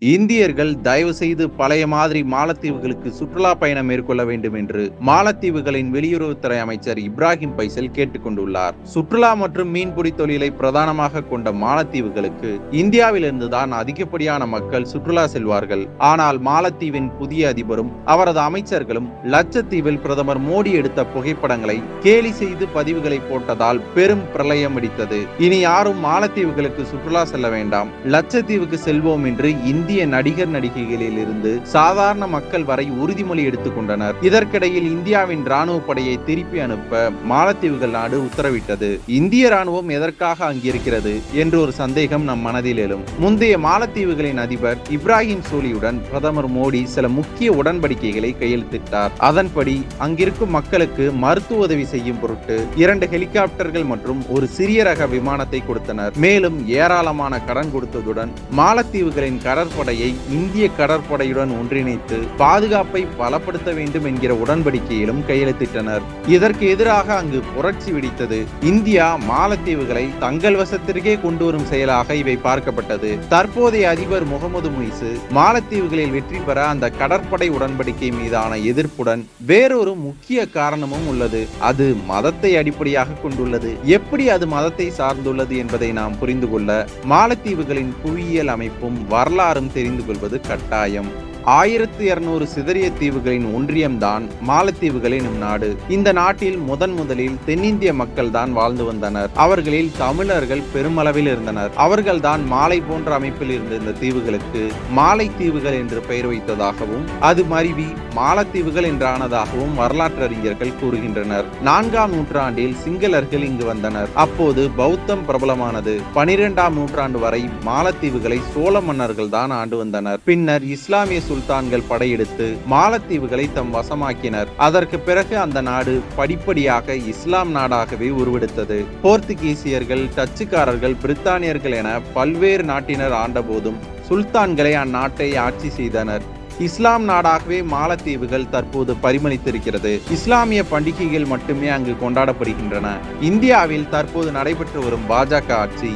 இந்தியர்கள் தயவு செய்து பழைய மாதிரி மாலத்தீவுகளுக்கு சுற்றுலா பயணம் மேற்கொள்ள வேண்டும் என்று மாலத்தீவுகளின் வெளியுறவுத்துறை அமைச்சர் இப்ராஹிம் பைசல் கேட்டுக் கொண்டுள்ளார். சுற்றுலா மற்றும் மீன்பிடி தொழிலை பிரதானமாக கொண்ட மாலத்தீவுகளுக்கு இந்தியாவிலிருந்துதான் அதிகப்படியான மக்கள் சுற்றுலா செல்வார்கள். ஆனால் மாலத்தீவின் புதிய அதிபரும் அவரது அமைச்சர்களும் லட்சத்தீவில் பிரதமர் மோடி எடுத்த புகைப்படங்களை கேலி செய்து பதிவுகளை போட்டதால் பெரும் பிரளயம் அடித்தது. இனி யாரும் மாலத்தீவுகளுக்கு சுற்றுலா செல்ல வேண்டாம், லட்சத்தீவுக்கு செல்வோம் என்று இந்திய நடிகர் நடிகைகளில் இருந்து சாதாரண மக்கள் வரை உறுதிமொழி எடுத்துக் கொண்டனர். இதற்கிடையில் இந்தியாவின் ராணுவ படையை திருப்பி அனுப்ப மாலத்தீவுகள் நாடு உத்தரவிட்டது. இந்திய ராணுவம் எதற்காக அங்கிருக்கிறது என்று ஒரு சந்தேகம் நம் மனதில் எழும். முந்தைய மாலத்தீவுகளின் அதிபர் இப்ராஹிம் சோலியுடன் பிரதமர் மோடி சில முக்கிய உடன்படிக்கைகளை கையெழுத்திட்டார். அதன்படி அங்கிருக்கும் மக்களுக்கு மருத்துவ உதவி செய்யும் பொருட்டு 2 ஹெலிகாப்டர்கள் மற்றும் ஒரு சிறிய ரக விமானத்தை கொடுத்தனர். மேலும் ஏராளமான கடன் கொடுத்ததுடன் மாலத்தீவுகளின் கடற்படையை இந்திய கடற்படையுடன் ஒன்றிணைத்து பாதுகாப்பை பலப்படுத்த வேண்டும் என்கிற உடன்படிக்கையிலும் கையெழுத்திட்டனர். இதற்கு எதிராக அங்கு புரட்சி வெடித்தது. இந்தியா மாலத்தீவுகளை தங்கள் வசத்திற்கே கொண்டு வரும் செயலாக இவை பார்க்கப்பட்டது. தற்போதைய அதிபர் முகமது முய்சு மாலத்தீவுகளில் வெற்றி பெற அந்த கடற்படை உடன்படிக்கை மீதான எதிர்ப்புடன் வேறொரு முக்கிய காரணமும் உள்ளது. அது மதத்தை அடிப்படையாக கொண்டுள்ளது. எப்படி அது மதத்தை சார்ந்துள்ளது என்பதை நாம் புரிந்து கொள்ள மாலத்தீவுகளின் புவியியல் அமைப்பும் வரலாறும் தெரிந்து கொள்வது கட்டாயம். 1200 சிதறிய தீவுகளின் ஒன்றியம்தான் மாலத்தீவுகள் எனும் நாடு. இந்த நாட்டில் முதலில் தென்னிந்திய மக்கள் தான் வாழ்ந்து வந்தனர். அவர்களில் தமிழர்கள் பெருமளவில் இருந்தனர். அவர்கள் தான் மாலை போன்ற அமைப்பில் இருந்த இந்த தீவுகளுக்கு மாலை தீவுகள் என்று பெயர் வைத்ததாகவும் அது மருவி மாலத்தீவுகள் என்றானதாகவும் வரலாற்று அறிஞர்கள் கூறுகின்றனர். 4ஆம் நூற்றாண்டில் சிங்களர்கள் இங்கு வந்தனர். அப்போது பௌத்தம் பிரபலமானது. 12ஆம் நூற்றாண்டு வரை மாலத்தீவுகளை சோழ மன்னர்கள் தான் ஆண்டு வந்தனர். பின்னர் இஸ்லாமிய சுல்தான்கள் படையெடுத்து மாலத்தீவுகளை தம் வசமாக்கினர். அதற்கு பிறகு அந்த நாடு படிப்படியாக இஸ்லாம் நாடாகவே உருவெடுத்தது. போர்த்துகீசியர்கள், டச்சுக்காரர்கள், பிரித்தானியர்கள் என பல்வேறு நாட்டினர் ஆண்டபோதும் சுல்தான்களை அந்நாட்டை ஆட்சி செய்தனர். இஸ்லாம் நாடாகவே மாலத்தீவுகள் தற்போது பரிமளித்திருக்கிறது. இஸ்லாமிய பண்டிகைகள் மட்டுமே அங்கு கொண்டாடப்படுகின்றன. இந்தியாவில் தற்போது நடைபெற்று வரும் பாஜக ஆட்சி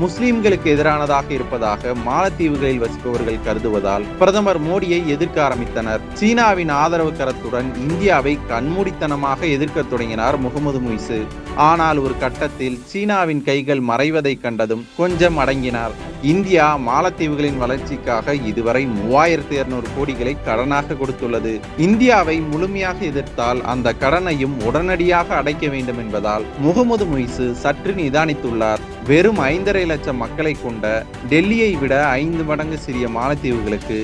முஸ்லிம்களுக்கு எதிரானதாக இருப்பதாக மாலத்தீவுகளில் வசிப்பவர்கள் கருதுவதால் பிரதமர் மோடியை எதிர்க்க ஆரம்பித்தனர். சீனாவின் ஆதரவு கரத்துடன் இந்தியாவை கண்மூடித்தனமாக எதிர்க்க தொடங்கினார் முகமது முய்சு. ஆனால் ஒரு கட்டத்தில் சீனாவின் கைகள் மறைவதை கண்டதும் கொஞ்சம் அடங்கினார். இந்தியா மாலத்தீவுகளின் வளர்ச்சிக்காக இதுவரை 3200 கோடிகளை கடனாக கொடுத்துள்ளது. இந்தியாவை முழுமையாக எதிர்த்தால் அந்த கடனையும் உடனடியாக அடைக்க வேண்டும் என்பதால் முகமது முய்சு சற்று நிதானித்துள்ளார். வெறும் 5.5 லட்சம் மக்களை கொண்ட டெல்லியை விட 5 மடங்கு சிறிய மாலத்தீவுகளுக்கு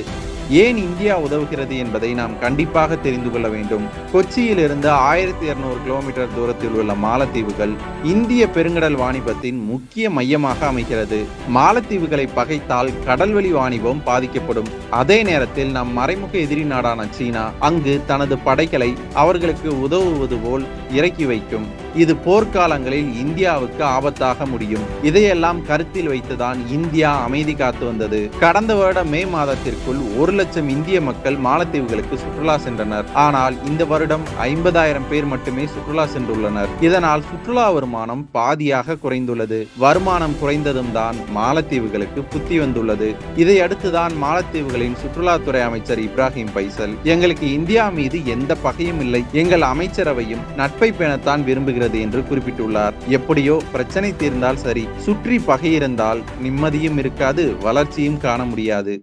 ஏன் இந்தியா உதவுகிறது என்பதை நாம் கண்டிப்பாக தெரிந்து கொள்ள வேண்டும். கொச்சியில் இருந்து 1200 கிலோமீட்டர் தூரத்தில் உள்ள மாலத்தீவுகள் இந்திய பெருங்கடல் வாணிபத்தின் முக்கிய மையமாக அமைகிறது. மாலத்தீவுகளை பகைத்தால் கடல்வழி வாணிபம் பாதிக்கப்படும். அதே நேரத்தில் நம் மறைமுக எதிரி நாடான சீனா அங்கு தனது படைகளை அவர்களுக்கு உதவுவது போல் இறக்கி வைக்கும். இது போர்க்காலங்களில் இந்தியாவுக்கு ஆபத்தாக முடியும். இதையெல்லாம் கருத்தில் வைத்துதான் இந்தியா அமைதி காத்து வந்தது. கடந்த வருடம் மே மாதத்திற்குள் 1 லட்சம் இந்திய மக்கள் மாலத்தீவுகளுக்கு சுற்றுலா சென்றனர். ஆனால் இந்த வருடம் 50,000 பேர் மட்டுமே சுற்றுலா சென்றுள்ளனர். இதனால் சுற்றுலா வருமானம் பாதியாக குறைந்துள்ளது. வருமானம் குறைந்ததும் தான் மாலத்தீவுகளுக்கு புத்தி வந்துள்ளது. இதை அடுத்துதான் மாலத்தீவுகளின் சுற்றுலாத்துறை அமைச்சர் இப்ராஹிம் பைசல், எங்களுக்கு இந்தியா மீது எந்த பகையும் இல்லை, எங்கள் அமைச்சரவையும் நட்பை பேணத்தான் விரும்புகிறது என்று குறிப்பிட்டுள்ளார். எப்படியோ பிரச்சனை தீர்ந்தால் சரி, சுற்றி பகை இருந்தால் நிம்மதியும் இருக்காது, வளர்ச்சியும் காண முடியாது.